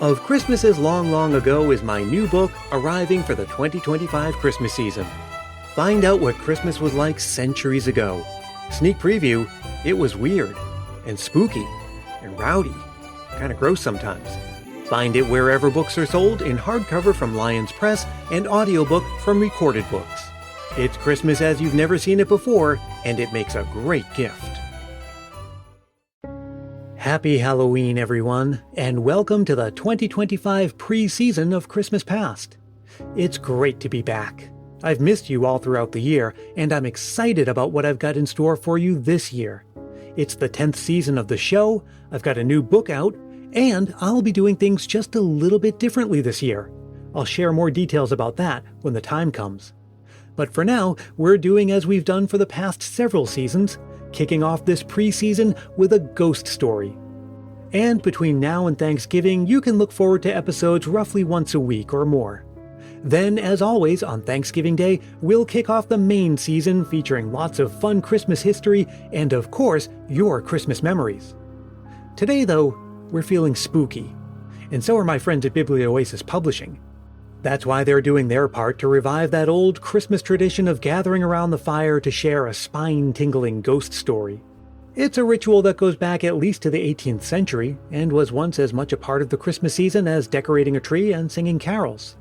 Of Christmases Long, Long Ago is my new book arriving for the 2025 Christmas season. Find out what Christmas was like centuries ago. Sneak preview, it was weird, and spooky, and rowdy, kind of gross sometimes. Find it wherever books are sold in hardcover from Lyons Press and audiobook from Recorded Books. It's Christmas as you've never seen it before, and it makes a great gift. Happy Halloween, everyone, and welcome to the 2025 pre-season of Christmas Past. It's great to be back. I've missed you all throughout the year, and I'm excited about what I've got in store for you this year. It's the 10th season of the show, I've got a new book out, and I'll be doing things just a little bit differently this year. I'll share more details about that when the time comes. But for now, we're doing as we've done for the past several seasons, kicking off this pre-season with a ghost story. And between now and Thanksgiving, you can look forward to episodes roughly once a week or more. Then, as always, on Thanksgiving Day, we'll kick off the main season featuring lots of fun Christmas history and, of course, your Christmas memories. Today, though, we're feeling spooky. And so are my friends at Biblioasis Publishing. That's why they're doing their part to revive that old Christmas tradition of gathering around the fire to share a spine-tingling ghost story. It's a ritual that goes back at least to the 18th century and was once as much a part of the Christmas season as decorating a tree and singing carols.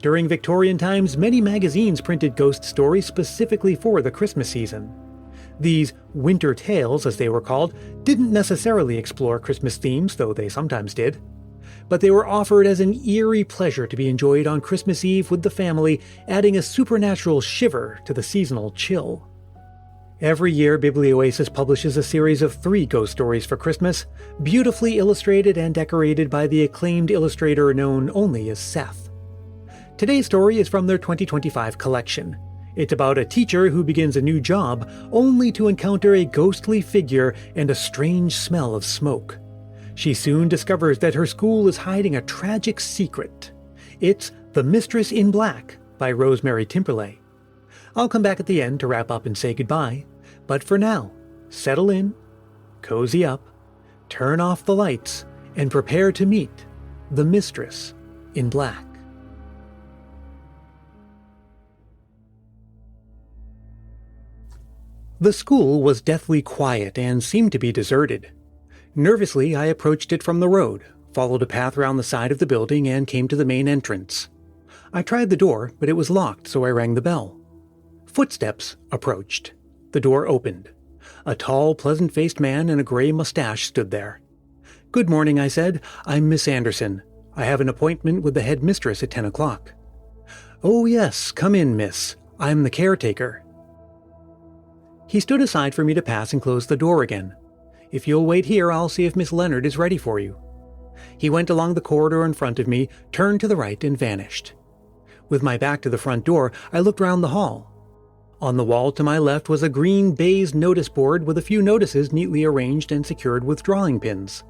During Victorian times, many magazines printed ghost stories specifically for the Christmas season. These winter tales, as they were called, didn't necessarily explore Christmas themes, though they sometimes did. But they were offered as an eerie pleasure to be enjoyed on Christmas Eve with the family, adding a supernatural shiver to the seasonal chill. Every year, Biblioasis publishes a series of 3 ghost stories for Christmas, beautifully illustrated and decorated by the acclaimed illustrator known only as Seth. Today's story is from their 2025 collection. It's about a teacher who begins a new job, only to encounter a ghostly figure and a strange smell of smoke. She soon discovers that her school is hiding a tragic secret. It's The Mistress in Black by Rosemary Temperley. I'll come back at the end to wrap up and say goodbye, but for now, settle in, cozy up, turn off the lights, and prepare to meet The Mistress in Black. The school was deathly quiet and seemed to be deserted. Nervously, I approached it from the road, followed a path around the side of the building, and came to the main entrance. I tried the door, but it was locked, so I rang the bell. Footsteps approached. The door opened. A tall, pleasant-faced man in a gray mustache stood there. "Good morning," I said. "I'm Miss Anderson. I have an appointment with the head mistress at 10 o'clock. "Oh, yes, come in, miss. I'm the caretaker." He stood aside for me to pass and close the door again. "If you'll wait here, I'll see if Miss Leonard is ready for you." He went along the corridor in front of me, turned to the right, and vanished. With my back to the front door, I looked round the hall. On the wall to my left was a green baize notice board with a few notices neatly arranged and secured with drawing pins.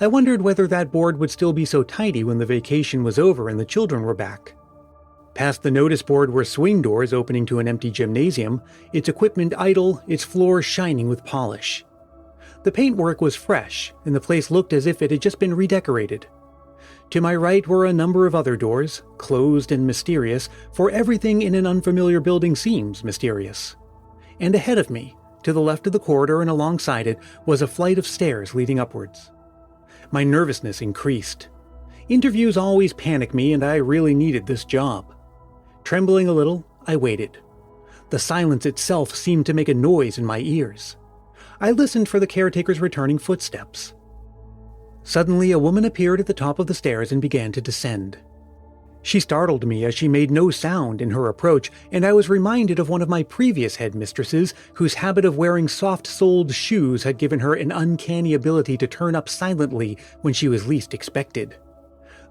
I wondered whether that board would still be so tidy when the vacation was over and the children were back. Past the notice board were swing doors opening to an empty gymnasium, its equipment idle, its floor shining with polish. The paintwork was fresh, and the place looked as if it had just been redecorated. To my right were a number of other doors, closed and mysterious, for everything in an unfamiliar building seems mysterious. And ahead of me, to the left of the corridor and alongside it, was a flight of stairs leading upwards. My nervousness increased. Interviews always panic me, and I really needed this job. Trembling a little, I waited. The silence itself seemed to make a noise in my ears. I listened for the caretaker's returning footsteps. Suddenly, a woman appeared at the top of the stairs and began to descend. She startled me as she made no sound in her approach, and I was reminded of one of my previous headmistresses whose habit of wearing soft-soled shoes had given her an uncanny ability to turn up silently when she was least expected.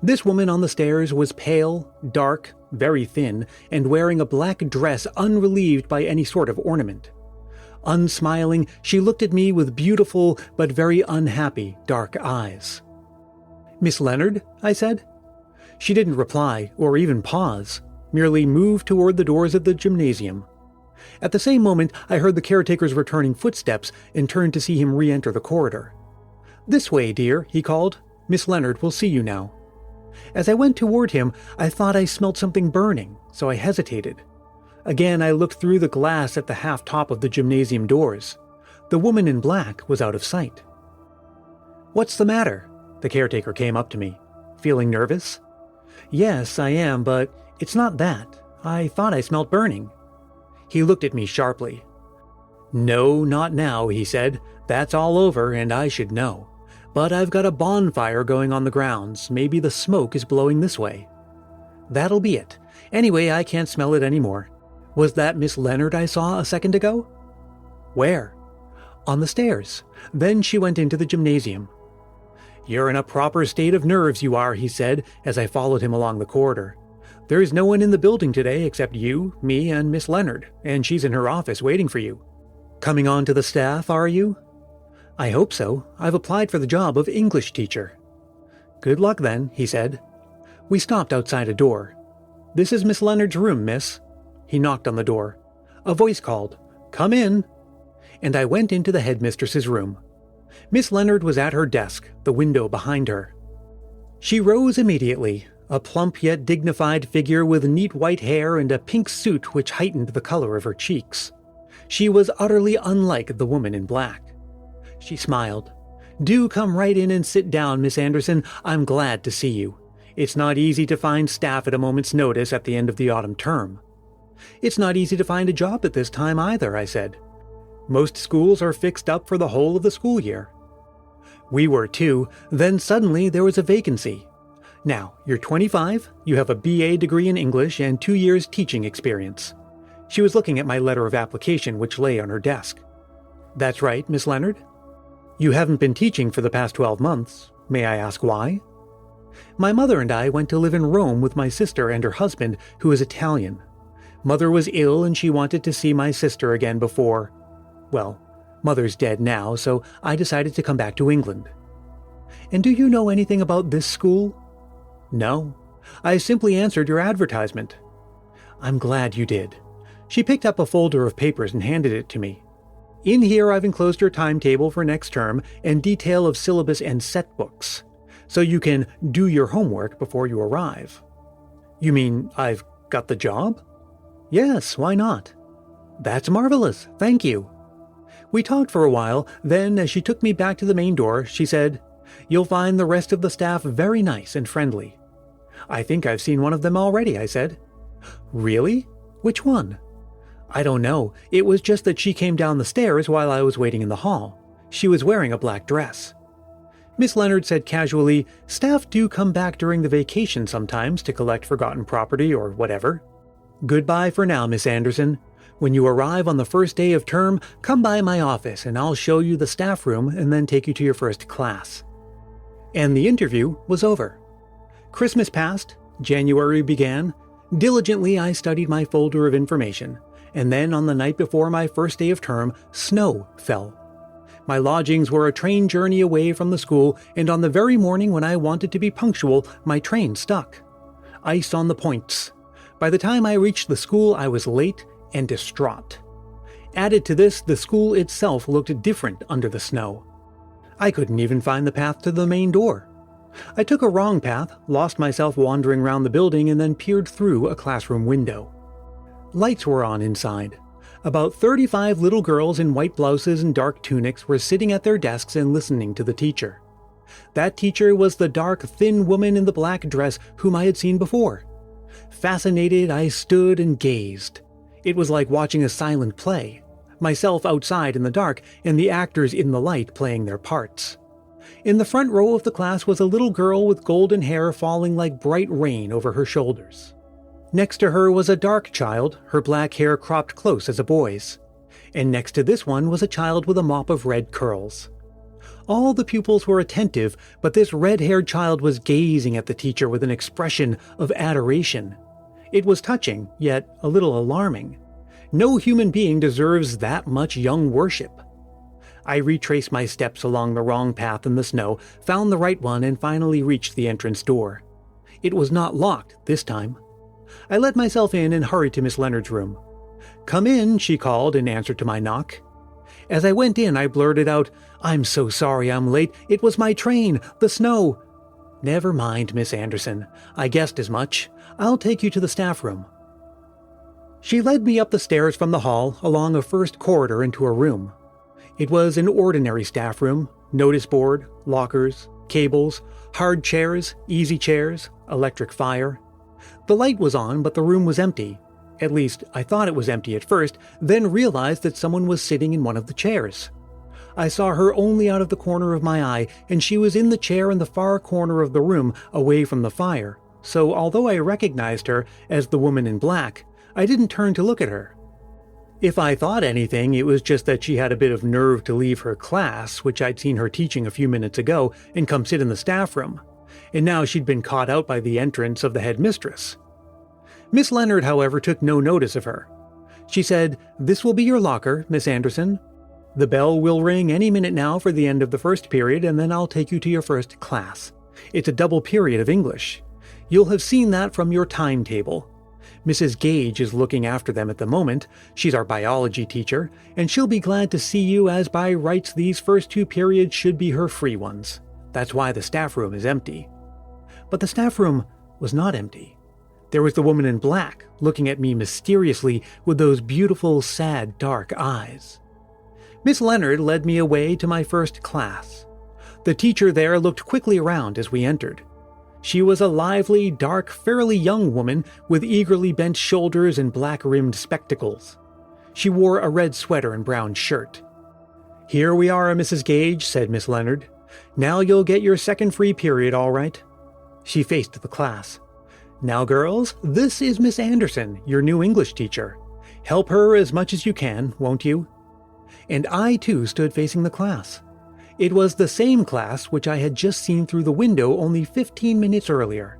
This woman on the stairs was pale, dark, very thin, and wearing a black dress unrelieved by any sort of ornament. Unsmiling, she looked at me with beautiful but very unhappy dark eyes. "Miss Leonard?" I said. She didn't reply, or even pause, merely moved toward the doors of the gymnasium. At the same moment, I heard the caretaker's returning footsteps and turned to see him re-enter the corridor. "This way, dear," he called. Miss Leonard will see you now." As I went toward him, I thought I smelt something burning, so I hesitated. Again, I looked through the glass at the half-top of the gymnasium doors. The woman in black was out of sight. "What's the matter?" The caretaker came up to me. "Feeling nervous?" "Yes, I am, but it's not that. I thought I smelt burning." He looked at me sharply. "No, not now," he said. "That's all over, and I should know. But I've got a bonfire going on the grounds. Maybe the smoke is blowing this way." "That'll be it. Anyway, I can't smell it anymore. Was that Miss Leonard I saw a second ago?" "Where?" "On the stairs. Then she went into the gymnasium." "You're in a proper state of nerves, you are," he said, as I followed him along the corridor. "There's no one in the building today except you, me, and Miss Leonard, and she's in her office waiting for you. Coming on to the staff, are you?" "I hope so. I've applied for the job of English teacher." "Good luck then," he said. We stopped outside a door. "This is Miss Leonard's room, miss." He knocked on the door. A voice called, "Come in." And I went into the headmistress's room. Miss Leonard was at her desk, the window behind her. She rose immediately, a plump yet dignified figure with neat white hair and a pink suit which heightened the color of her cheeks. She was utterly unlike the woman in black. She smiled. "Do come right in and sit down, Miss Anderson. I'm glad to see you. It's not easy to find staff at a moment's notice at the end of the autumn term." "It's not easy to find a job at this time either," I said. "Most schools are fixed up for the whole of the school year." We were too. Then suddenly there was a vacancy. "Now, you're 25, you have a BA degree in English and 2 years teaching experience." She was looking at my letter of application which lay on her desk. "That's right, Miss Leonard." "You haven't been teaching for the past 12 months. May I ask why?" "My mother and I went to live in Rome with my sister and her husband, who is Italian. Mother was ill and she wanted to see my sister again before... Well, Mother's dead now, so I decided to come back to England." "And do you know anything about this school?" "No. I simply answered your advertisement." "I'm glad you did." She picked up a folder of papers and handed it to me. "In here I've enclosed your timetable for next term and detail of syllabus and set books, so you can do your homework before you arrive." "You mean I've got the job?" "Yes, why not?" "That's marvelous, thank you." We talked for a while, then as she took me back to the main door, she said, "You'll find the rest of the staff very nice and friendly." "I think I've seen one of them already," I said. "Really? Which one?" "I don't know. It was just that she came down the stairs while I was waiting in the hall. She was wearing a black dress." Miss Leonard said casually, "Staff do come back during the vacation sometimes to collect forgotten property or whatever. Goodbye for now, Miss Anderson. When you arrive on the first day of term, come by my office and I'll show you the staff room and then take you to your first class." And the interview was over. Christmas passed, January began. Diligently I studied my folder of information, and then on the night before my first day of term, snow fell. My lodgings were a train journey away from the school, and on the very morning when I wanted to be punctual, my train stuck. Ice on the points. By the time I reached the school, I was late and distraught. Added to this, the school itself looked different under the snow. I couldn't even find the path to the main door. I took a wrong path, lost myself wandering around the building, and then peered through a classroom window. Lights were on inside. About 35 little girls in white blouses and dark tunics were sitting at their desks and listening to the teacher. That teacher was the dark, thin woman in the black dress whom I had seen before. Fascinated, I stood and gazed. It was like watching a silent play, myself outside in the dark and the actors in the light playing their parts. In the front row of the class was a little girl with golden hair falling like bright rain over her shoulders. Next to her was a dark child, her black hair cropped close as a boy's. And next to this one was a child with a mop of red curls. All the pupils were attentive, but this red-haired child was gazing at the teacher with an expression of adoration. It was touching, yet a little alarming. No human being deserves that much young worship. I retraced my steps along the wrong path in the snow, found the right one, and finally reached the entrance door. It was not locked this time. I let myself in and hurried to Miss Leonard's room. "Come in," she called in answer to my knock. As I went in, I blurted out, "I'm so sorry I'm late. It was my train. The snow." Never mind, Miss Anderson. I guessed as much. I'll take you to the staff room. She led me up the stairs from the hall, along a first corridor into a room. It was an ordinary staff room, notice board, lockers, cables, hard chairs, easy chairs, electric fire. The light was on, but the room was empty. At least, I thought it was empty at first, then realized that someone was sitting in one of the chairs. I saw her only out of the corner of my eye, and she was in the chair in the far corner of the room, away from the fire. So although I recognized her as the woman in black, I didn't turn to look at her. If I thought anything, it was just that she had a bit of nerve to leave her class, which I'd seen her teaching a few minutes ago, and come sit in the staff room. And now she'd been caught out by the entrance of the headmistress. Miss Leonard, however, took no notice of her. She said, "This will be your locker, Miss Anderson. The bell will ring any minute now for the end of the first period, and then I'll take you to your first class. It's a double period of English. You'll have seen that from your timetable. Mrs. Gage is looking after them at the moment. She's our biology teacher, and she'll be glad to see you, as by rights these first 2 periods should be her free ones. That's why the staff room is empty." But the staff room was not empty. There was the woman in black, looking at me mysteriously with those beautiful, sad, dark eyes. Miss Leonard led me away to my first class. The teacher there looked quickly around as we entered. She was a lively, dark, fairly young woman with eagerly bent shoulders and black-rimmed spectacles. She wore a red sweater and brown shirt. "Here we are, Mrs. Gage," said Miss Leonard. "Now you'll get your second free period, all right." She faced the class. "Now, girls, this is Miss Anderson, your new English teacher. Help her as much as you can, won't you?" And I, too, stood facing the class. It was the same class which I had just seen through the window only 15 minutes earlier.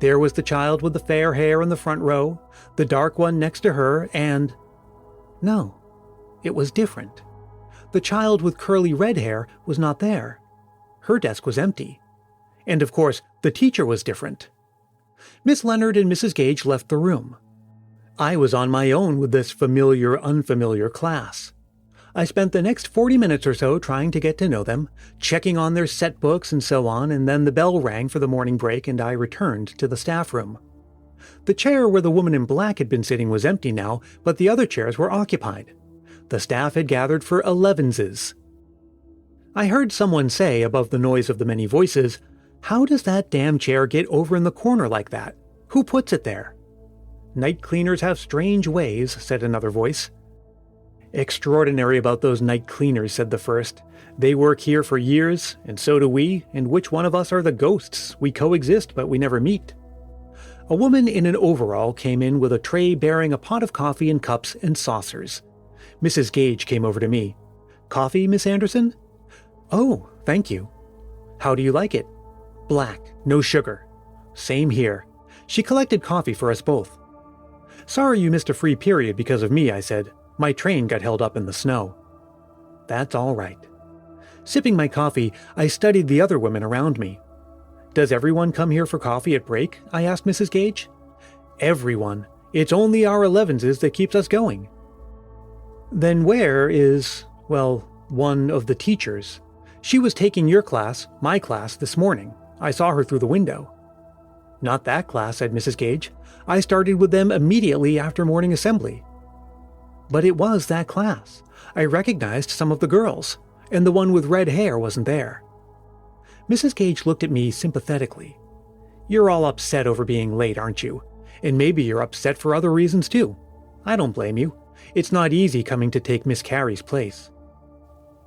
There was the child with the fair hair in the front row, the dark one next to her, and... No, it was different. The child with curly red hair was not there. Her desk was empty. And of course, the teacher was different. Miss Leonard and Mrs. Gage left the room. I was on my own with this familiar, unfamiliar class. I spent the next 40 minutes or so trying to get to know them, checking on their set books and so on, and then the bell rang for the morning break and I returned to the staff room. The chair where the woman in black had been sitting was empty now, but the other chairs were occupied. The staff had gathered for 11s. I heard someone say, above the noise of the many voices, "How does that damn chair get over in the corner like that? Who puts it there?" "Night cleaners have strange ways," said another voice. "Extraordinary about those night cleaners," said the first. "They work here for years, and so do we, and which one of us are the ghosts? We coexist, but we never meet." A woman in an overall came in with a tray bearing a pot of coffee and cups and saucers. Mrs. Gage came over to me. "Coffee, Miss Anderson?" "Oh, thank you." "How do you like it?" "Black, no sugar." "Same here." She collected coffee for us both. "Sorry you missed a free period because of me," I said. "My train got held up in the snow." "That's all right." Sipping my coffee, I studied the other women around me. "Does everyone come here for coffee at break?" I asked Mrs. Gage. "Everyone. It's only our 11s that keeps us going." "Then where is, well, one of the teachers? She was taking your class, my class, this morning. I saw her through the window." "Not that class," said Mrs. Gage. "I started with them immediately after morning assembly." "But it was that class. I recognized some of the girls, and the one with red hair wasn't there." Mrs. Gage looked at me sympathetically. "You're all upset over being late, aren't you? And maybe you're upset for other reasons too. I don't blame you. It's not easy coming to take Miss Carey's place."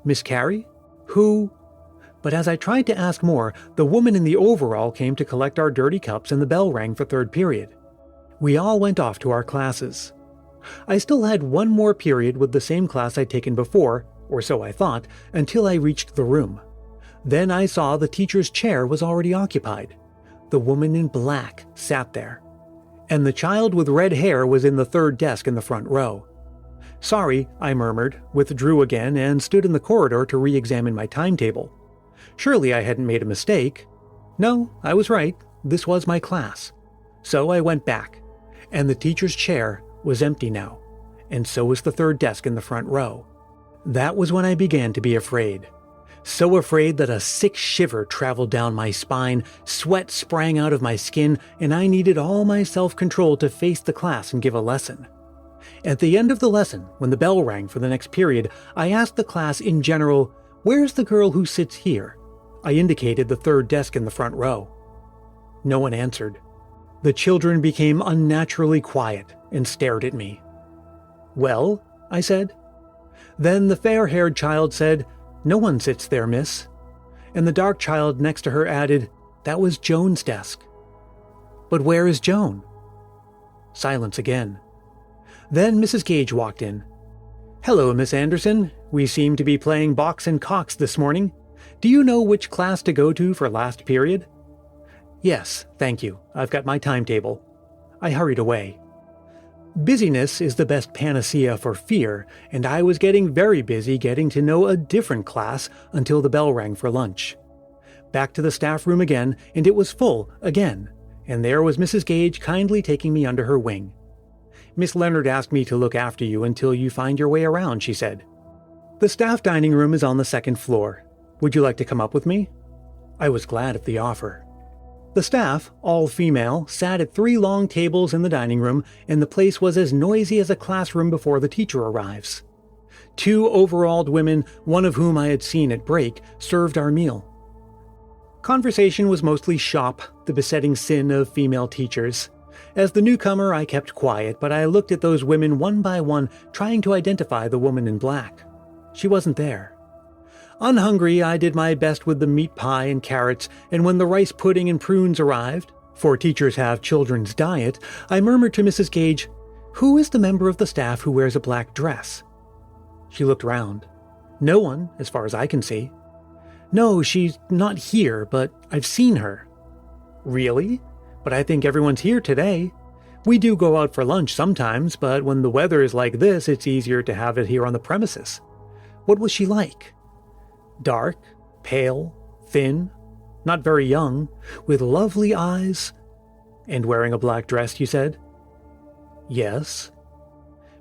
"Miss Carey? Who?" But as I tried to ask more, the woman in the overall came to collect our dirty cups and the bell rang for third period. We all went off to our classes. I still had one more period with the same class I'd taken before, or so I thought, until I reached the room. Then I saw the teacher's chair was already occupied. The woman in black sat there. And the child with red hair was in the third desk in the front row. "Sorry," I murmured, withdrew again, and stood in the corridor to re-examine my timetable. Surely I hadn't made a mistake. No, I was right. This was my class. So I went back, and the teacher's chair was empty now, and so was the third desk in the front row. That was when I began to be afraid. So afraid that a sick shiver traveled down my spine, sweat sprang out of my skin, and I needed all my self-control to face the class and give a lesson. At the end of the lesson, when the bell rang for the next period, I asked the class in general, "Where's the girl who sits here?" I indicated the third desk in the front row. No one answered. The children became unnaturally quiet and stared at me. "Well?" I said. Then the fair-haired child said, "No one sits there, miss." And the dark child next to her added, "That was Joan's desk." "But where is Joan?" Silence again. Then Mrs. Gage walked in. "Hello, Miss Anderson. We seem to be playing box and cocks this morning. Do you know which class to go to for last period?" "Yes, thank you. I've got my timetable." I hurried away. Busyness is the best panacea for fear, and I was getting very busy getting to know a different class until the bell rang for lunch. Back to the staff room again, and it was full again, and there was Mrs. Gage kindly taking me under her wing. "Miss Leonard asked me to look after you until you find your way around," she said. "The staff dining room is on the second floor. Would you like to come up with me?" I was glad of the offer. The staff, all female, sat at 3 long tables in the dining room, and the place was as noisy as a classroom before the teacher arrives. 2 overalled women, one of whom I had seen at break, served our meal. Conversation was mostly shop, the besetting sin of female teachers. As the newcomer, I kept quiet, but I looked at those women one by one, trying to identify the woman in black. She wasn't there. Unhungry, I did my best with the meat pie and carrots, and when the rice pudding and prunes arrived, for teachers have children's diet, I murmured to Mrs. Gage, "Who is the member of the staff who wears a black dress?" She looked round. "No one, as far as I can see." "No, she's not here, but I've seen her." "Really? But I think everyone's here today. We do go out for lunch sometimes, but when the weather is like this, it's easier to have it here on the premises. What was she like?" "Dark, pale, thin, not very young, with lovely eyes." "And wearing a black dress, you said?" "Yes."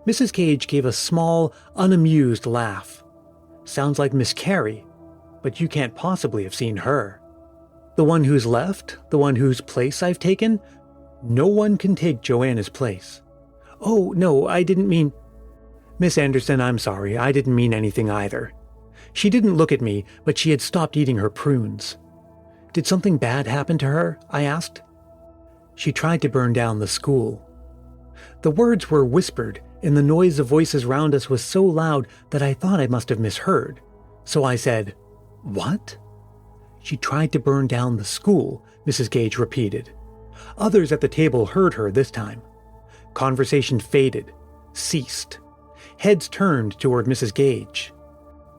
Mrs. Gage gave a small, unamused laugh. "Sounds like Miss Carey, but you can't possibly have seen her." "The one who's left? The one whose place I've taken? No one can take Joanna's place." "Oh, no, I didn't mean—" "Miss Anderson, I'm sorry, I didn't mean anything either." She didn't look at me, but she had stopped eating her prunes. "Did something bad happen to her?" I asked. "She tried to burn down the school." The words were whispered, and the noise of voices round us was so loud that I thought I must have misheard. So I said, "What?" "She tried to burn down the school," Mrs. Gage repeated. Others at the table heard her this time. Conversation faded, ceased. Heads turned toward Mrs. Gage.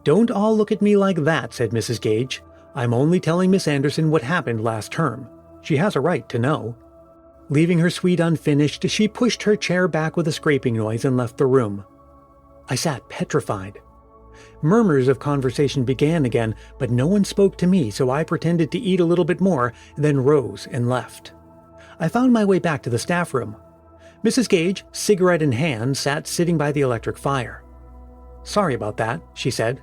"Don't all look at me like that," said Mrs. Gage. "I'm only telling Miss Anderson what happened last term. She has a right to know." Leaving her sweet unfinished, she pushed her chair back with a scraping noise and left the room. I sat petrified. Murmurs of conversation began again, but no one spoke to me, so I pretended to eat a little bit more, then rose and left. I found my way back to the staff room. Mrs. Gage, cigarette in hand, sat sitting by the electric fire. "Sorry about that," she said.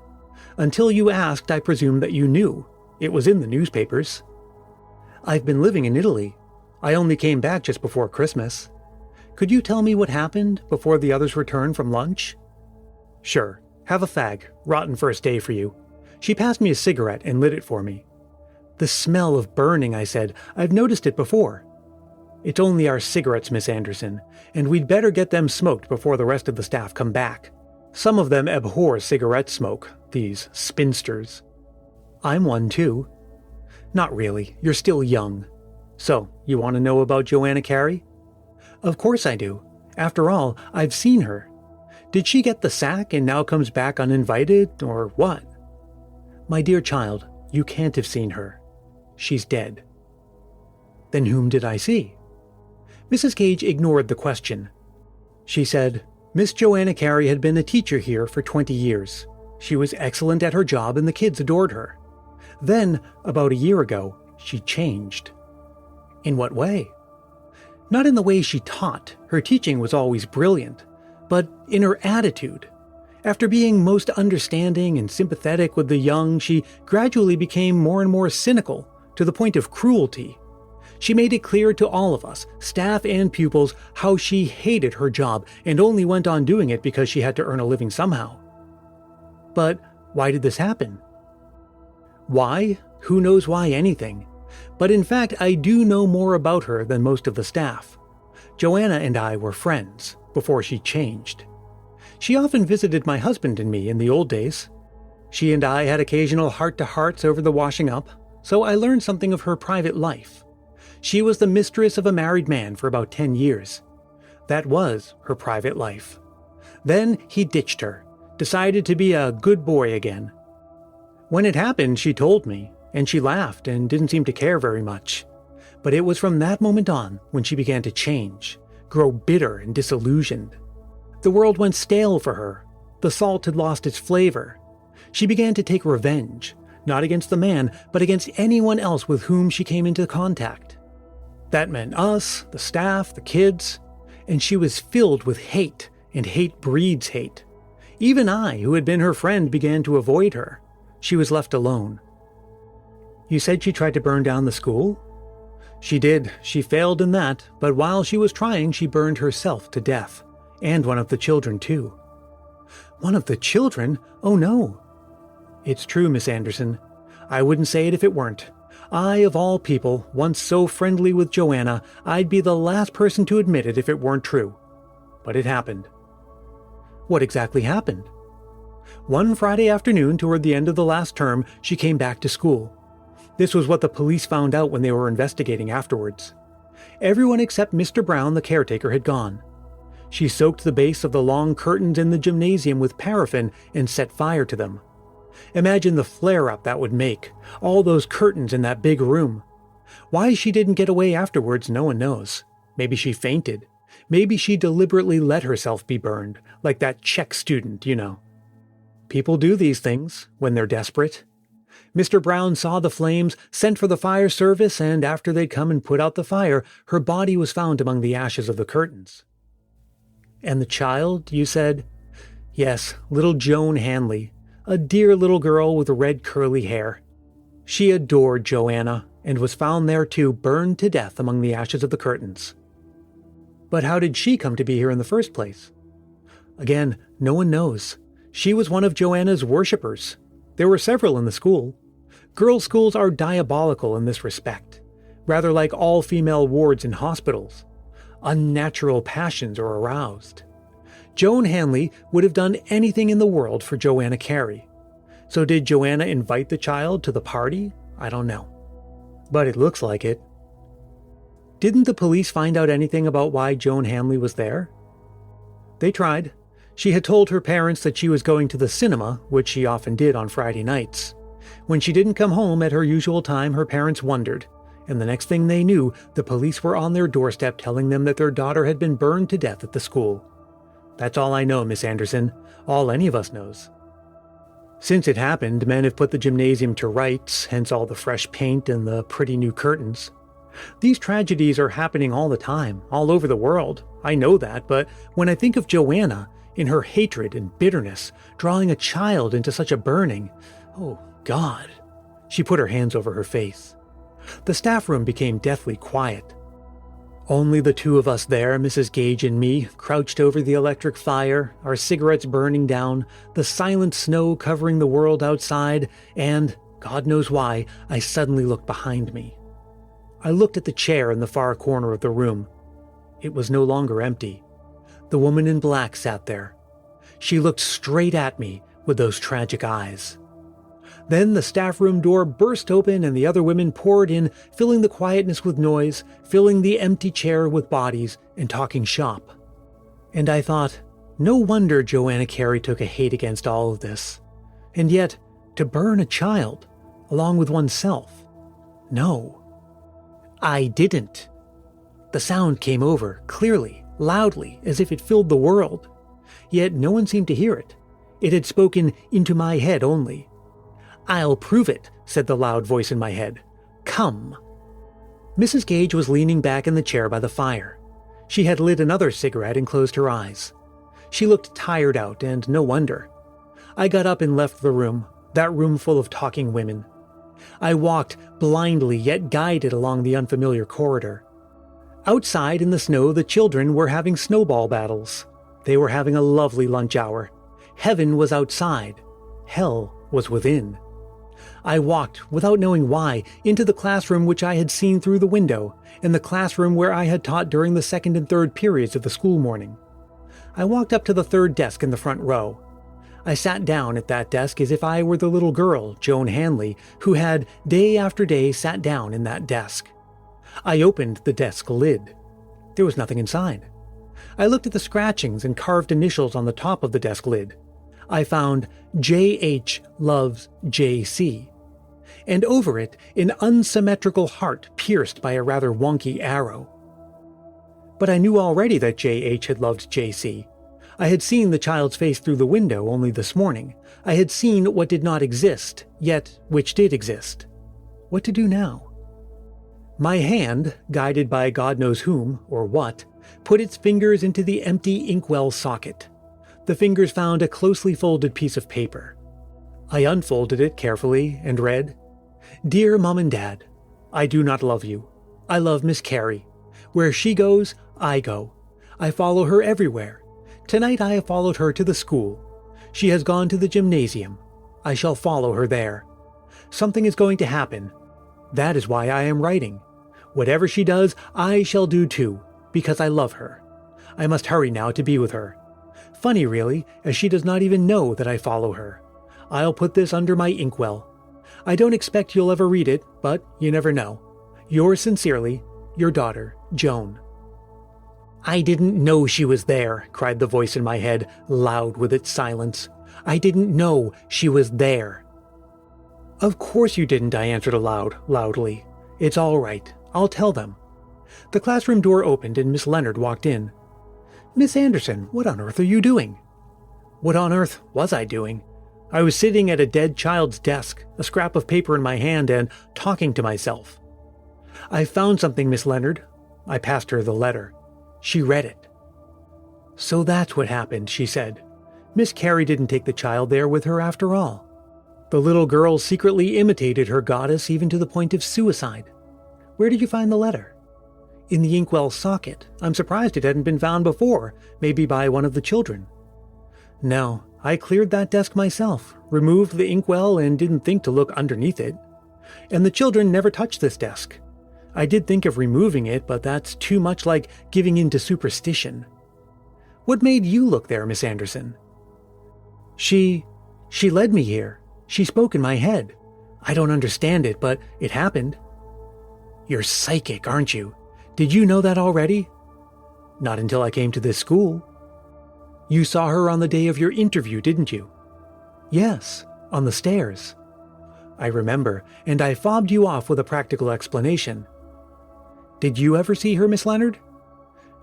"Until you asked, I presumed that you knew. It was in the newspapers." "I've been living in Italy. I only came back just before Christmas. Could you tell me what happened before the others returned from lunch?" "Sure. Have a fag. Rotten first day for you." She passed me a cigarette and lit it for me. "The smell of burning," I said. "I've noticed it before." "It's only our cigarettes, Miss Anderson, and we'd better get them smoked before the rest of the staff come back. Some of them abhor cigarette smoke, these spinsters." "I'm one too." "Not really. You're still young. So, you want to know about Joanna Carey?" "Of course I do. After all, I've seen her. Did she get the sack and now comes back uninvited, or what?" "My dear child, you can't have seen her. She's dead." "Then whom did I see?" Mrs. Gage ignored the question. She said, "Miss Joanna Carey had been a teacher here for 20 years. She was excellent at her job and the kids adored her. Then, about a year ago, she changed." "In what way?" "Not in the way she taught. Her teaching was always brilliant. But in her attitude. After being most understanding and sympathetic with the young, she gradually became more and more cynical, to the point of cruelty. She made it clear to all of us, staff and pupils, how she hated her job and only went on doing it because she had to earn a living somehow. But why did this happen? Why? Who knows why anything? But in fact, I do know more about her than most of the staff. Joanna and I were friends before she changed. She often visited my husband and me in the old days. She and I had occasional heart-to-hearts over the washing up, so I learned something of her private life. She was the mistress of a married man for about 10 years. That was her private life. Then he ditched her, decided to be a good boy again. When it happened, she told me, and she laughed and didn't seem to care very much. But it was from that moment on when she began to change, grow bitter and disillusioned. The world went stale for her. The salt had lost its flavor. She began to take revenge, not against the man, but against anyone else with whom she came into contact. That meant us, the staff, the kids, and she was filled with hate, and hate breeds hate. Even I, who had been her friend, began to avoid her. She was left alone. You said she tried to burn down the school? She did. She failed in that, but while she was trying, she burned herself to death. And one of the children, too. One of the children? Oh no. It's true, Miss Anderson. I wouldn't say it if it weren't. I, of all people, once so friendly with Joanna, I'd be the last person to admit it if it weren't true. But it happened. What exactly happened? One Friday afternoon toward the end of the last term, she came back to school. This was what the police found out when they were investigating afterwards. Everyone except Mr. Brown, the caretaker, had gone. She soaked the base of the long curtains in the gymnasium with paraffin and set fire to them. Imagine the flare-up that would make, all those curtains in that big room. Why she didn't get away afterwards, no one knows. Maybe she fainted. Maybe she deliberately let herself be burned, like that Czech student, you know. People do these things when they're desperate. Mr. Brown saw the flames, sent for the fire service, and after they'd come and put out the fire, her body was found among the ashes of the curtains. And the child, you said? Yes, little Joan Hanley, a dear little girl with red curly hair. She adored Joanna, and was found there too, burned to death among the ashes of the curtains. But how did she come to be here in the first place? Again, no one knows. She was one of Joanna's worshippers. There were several in the school. Girls' schools are diabolical in this respect, rather like all-female wards in hospitals. Unnatural passions are aroused. Joan Hanley would have done anything in the world for Joanna Carey. So did Joanna invite the child to the party? I don't know. But it looks like it. Didn't the police find out anything about why Joan Hanley was there? They tried. She had told her parents that she was going to the cinema, which she often did on Friday nights. When she didn't come home at her usual time, her parents wondered. And the next thing they knew, the police were on their doorstep telling them that their daughter had been burned to death at the school. That's all I know, Miss Anderson. All any of us knows. Since it happened, men have put the gymnasium to rights, hence all the fresh paint and the pretty new curtains. These tragedies are happening all the time, all over the world. I know that, but when I think of Joanna, in her hatred and bitterness, drawing a child into such a burning, oh God. She put her hands over her face. The staff room became deathly quiet. Only the two of us there, Mrs. Gage and me, crouched over the electric fire, our cigarettes burning down, the silent snow covering the world outside, and, God knows why, I suddenly looked behind me. I looked at the chair in the far corner of the room. It was no longer empty. The woman in black sat there. She looked straight at me with those tragic eyes. Then the staff room door burst open and the other women poured in, filling the quietness with noise, filling the empty chair with bodies, and talking shop. And I thought, no wonder Joanna Carey took a hate against all of this. And yet, to burn a child, along with oneself. No. I didn't. The sound came over, clearly, loudly, as if it filled the world. Yet no one seemed to hear it. It had spoken into my head only. "I'll prove it," said the loud voice in my head. "Come." Mrs. Gage was leaning back in the chair by the fire. She had lit another cigarette and closed her eyes. She looked tired out, and no wonder. I got up and left the room, that room full of talking women. I walked blindly yet guided along the unfamiliar corridor. Outside in the snow, the children were having snowball battles. They were having a lovely lunch hour. Heaven was outside. Hell was within. I walked, without knowing why, into the classroom which I had seen through the window, and the classroom where I had taught during the second and third periods of the school morning. I walked up to the third desk in the front row. I sat down at that desk as if I were the little girl, Joan Hanley, who had, day after day, sat down in that desk. I opened the desk lid. There was nothing inside. I looked at the scratchings and carved initials on the top of the desk lid. I found J.H. loves J.C., and over it an unsymmetrical heart pierced by a rather wonky arrow. But I knew already that J.H. had loved J.C. I had seen the child's face through the window only this morning. I had seen what did not exist, yet which did exist. What to do now? My hand, guided by God knows whom, or what, put its fingers into the empty inkwell socket. The fingers found a closely folded piece of paper. I unfolded it carefully and read, "Dear Mom and Dad, I do not love you. I love Miss Carey. Where she goes, I go. I follow her everywhere. Tonight I have followed her to the school. She has gone to the gymnasium. I shall follow her there. Something is going to happen. That is why I am writing. Whatever she does, I shall do too, because I love her. I must hurry now to be with her. Funny, really, as she does not even know that I follow her. I'll put this under my inkwell. I don't expect you'll ever read it, but you never know. Yours sincerely, your daughter, Joan." "I didn't know she was there," cried the voice in my head, loud with its silence. "I didn't know she was there." "Of course you didn't," I answered loudly. "It's all right. I'll tell them." The classroom door opened and Miss Leonard walked in. "Miss Anderson, what on earth are you doing?" What on earth was I doing? I was sitting at a dead child's desk, a scrap of paper in my hand, and talking to myself. "I found something, Miss Leonard." I passed her the letter. She read it. "So that's what happened," she said. "Miss Carey didn't take the child there with her after all. The little girl secretly imitated her goddess even to the point of suicide. Where did you find the letter?" "In the inkwell socket. I'm surprised it hadn't been found before, maybe by one of the children." "No, I cleared that desk myself, removed the inkwell and didn't think to look underneath it. And the children never touched this desk. I did think of removing it, but that's too much like giving in to superstition." "What made you look there, Miss Anderson?" She led me here. She spoke in my head. I don't understand it, but it happened." "You're psychic, aren't you? Did you know that already?" "Not until I came to this school." "You saw her on the day of your interview, didn't you?" "Yes, on the stairs." "I remember, and I fobbed you off with a practical explanation." "Did you ever see her, Miss Leonard?"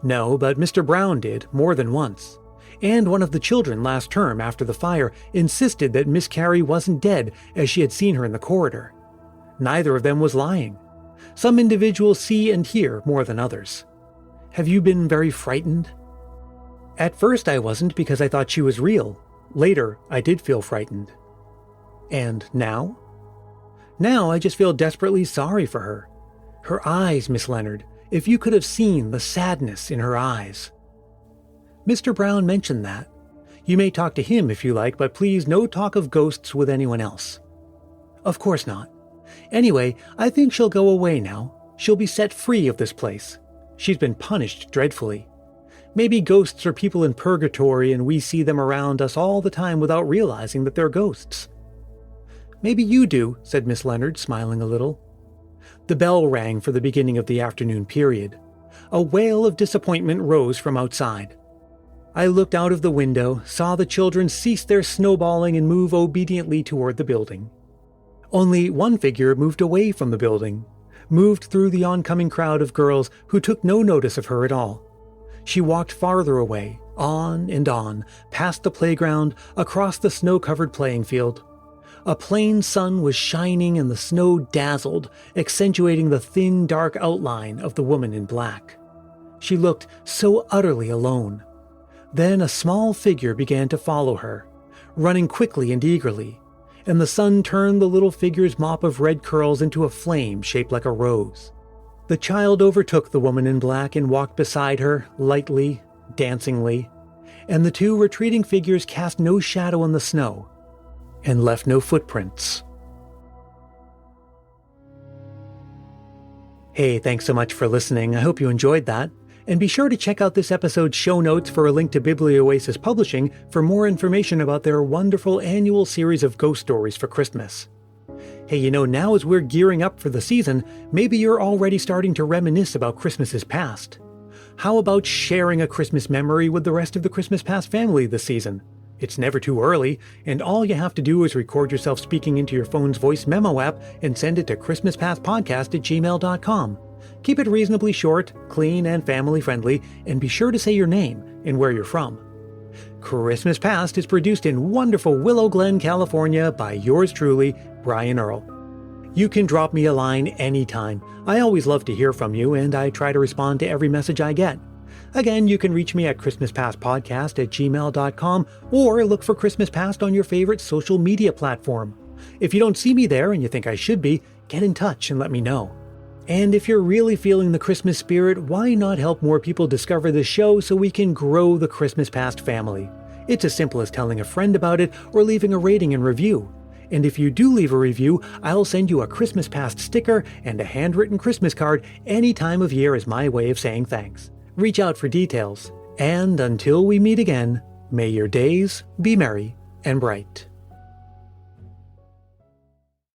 "No, but Mr. Brown did, more than once. And one of the children last term after the fire insisted that Miss Carey wasn't dead as she had seen her in the corridor. Neither of them was lying. Some individuals see and hear more than others. Have you been very frightened?" "At first I wasn't because I thought she was real. Later, I did feel frightened." "And now?" "Now I just feel desperately sorry for her. Her eyes, Miss Leonard, if you could have seen the sadness in her eyes." "Mr. Brown mentioned that. You may talk to him if you like, but please no talk of ghosts with anyone else." "Of course not. Anyway, I think she'll go away now. She'll be set free of this place. She's been punished dreadfully. Maybe ghosts are people in purgatory and we see them around us all the time without realizing that they're ghosts." "Maybe you do," said Miss Leonard, smiling a little. The bell rang for the beginning of the afternoon period. A wail of disappointment rose from outside. I looked out of the window, saw the children cease their snowballing and move obediently toward the building. Only one figure moved away from the building, moved through the oncoming crowd of girls who took no notice of her at all. She walked farther away, on and on, past the playground, across the snow-covered playing field. A plain sun was shining and the snow dazzled, accentuating the thin, dark outline of the woman in black. She looked so utterly alone. Then a small figure began to follow her, running quickly and eagerly, and the sun turned the little figure's mop of red curls into a flame shaped like a rose. The child overtook the woman in black and walked beside her, lightly, dancingly, and the two retreating figures cast no shadow on the snow and left no footprints. Hey, thanks so much for listening. I hope you enjoyed that. And be sure to check out this episode's show notes for a link to Biblioasis Publishing for more information about their wonderful annual series of ghost stories for Christmas. Hey, now as we're gearing up for the season, maybe you're already starting to reminisce about Christmases past. How about sharing a Christmas memory with the rest of the Christmas Past family this season? It's never too early, and all you have to do is record yourself speaking into your phone's voice memo app and send it to christmaspastpodcast@gmail.com. Keep it reasonably short, clean, and family-friendly, and be sure to say your name and where you're from. Christmas Past is produced in wonderful Willow Glen, California by yours truly, Brian Earl. You can drop me a line anytime. I always love to hear from you, and I try to respond to every message I get. Again, you can reach me at christmaspastpodcast@gmail.com or look for Christmas Past on your favorite social media platform. If you don't see me there and you think I should be, get in touch and let me know. And if you're really feeling the Christmas spirit, why not help more people discover this show so we can grow the Christmas Past family? It's as simple as telling a friend about it or leaving a rating and review. And if you do leave a review, I'll send you a Christmas Past sticker and a handwritten Christmas card any time of year as my way of saying thanks. Reach out for details. And until we meet again, may your days be merry and bright.